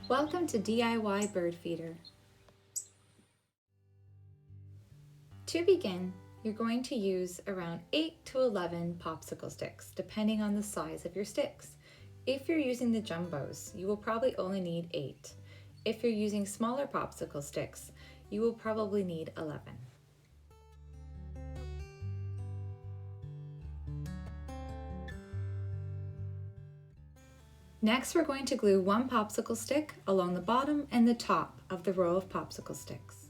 Welcome to DIY Bird Feeder. To begin, you're going to use around 8 to 11 popsicle sticks, depending on the size of your sticks. If you're using the jumbos, you will probably only need 8. If you're using smaller popsicle sticks, you will probably need 11. Next, we're going to glue one popsicle stick along the bottom and the top of the row of popsicle sticks.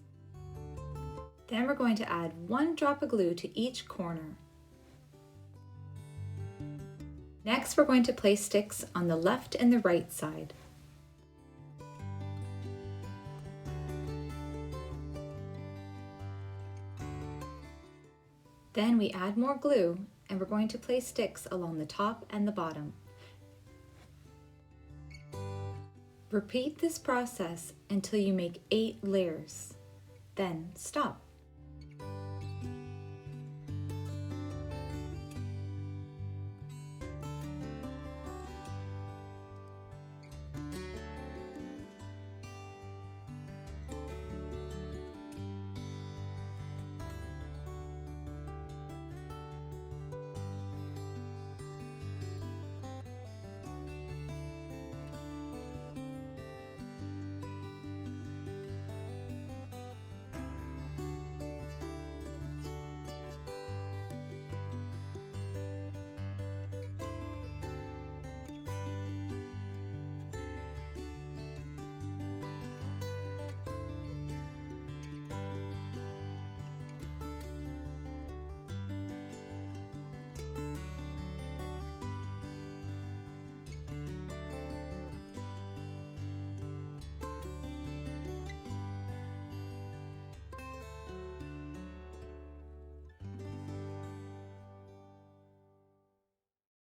Then we're going to add 1 drop of glue to each corner. Next, we're going to place sticks on the left and the right side. Then we add more glue and we're going to place sticks along the top and the bottom. Repeat this process until you make 8 layers. Then stop.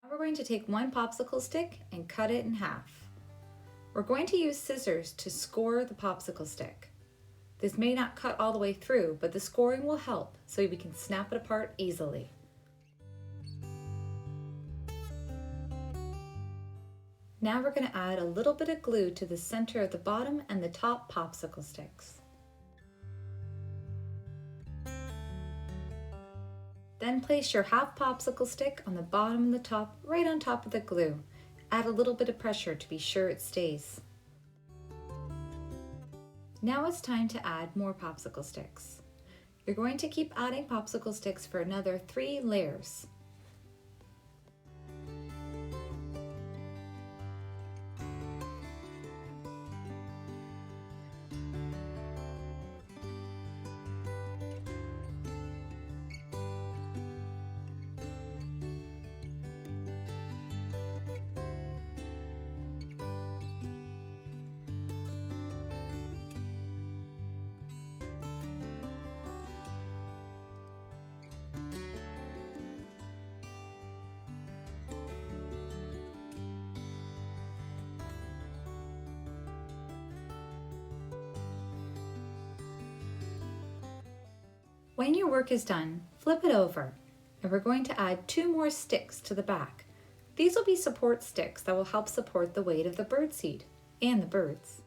Now we're going to take one popsicle stick and cut it in half. We're going to use scissors to score the popsicle stick. This may not cut all the way through, but the scoring will help so we can snap it apart easily. Now we're going to add a little bit of glue to the center of the bottom and the top popsicle sticks. Then place your half popsicle stick on the bottom and the top, right on top of the glue. Add a little bit of pressure to be sure it stays. Now it's time to add more popsicle sticks. You're going to keep adding popsicle sticks for another 3 layers. When your work is done, flip it over, and we're going to add 2 more sticks to the back. These will be support sticks that will help support the weight of the birdseed and the birds.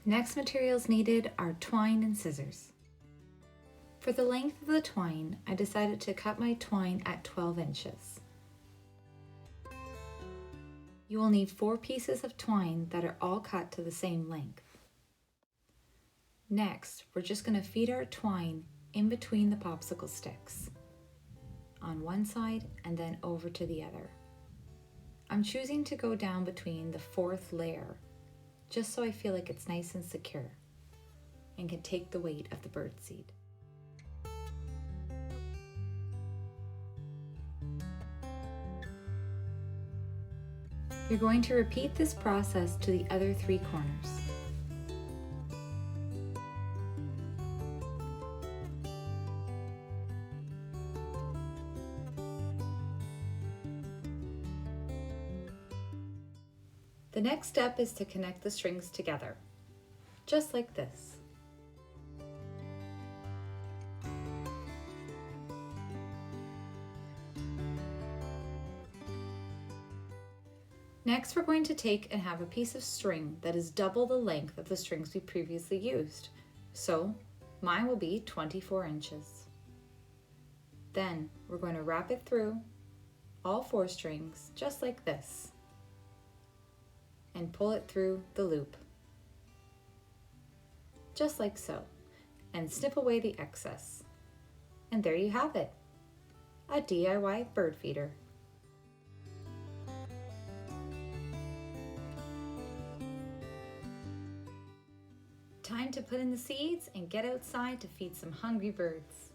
Next materials needed are twine and scissors. For the length of the twine, I decided to cut my twine at 12 inches. You will need 4 pieces of twine that are all cut to the same length. Next, we're just going to feed our twine in between the popsicle sticks, on one side and then over to the other. I'm choosing to go down between the 4th layer, just so I feel like it's nice and secure and can take the weight of the birdseed. You're going to repeat this process to the other 3 corners. The next step is to connect the strings together, just like this. Next, we're going to take and have a piece of string that is double the length of the strings we previously used. So mine will be 24 inches. Then we're going to wrap it through all 4 strings, just like this, and pull it through the loop, just like so, and snip away the excess. And there you have it, a DIY bird feeder. Time to put in the seeds and get outside to feed some hungry birds.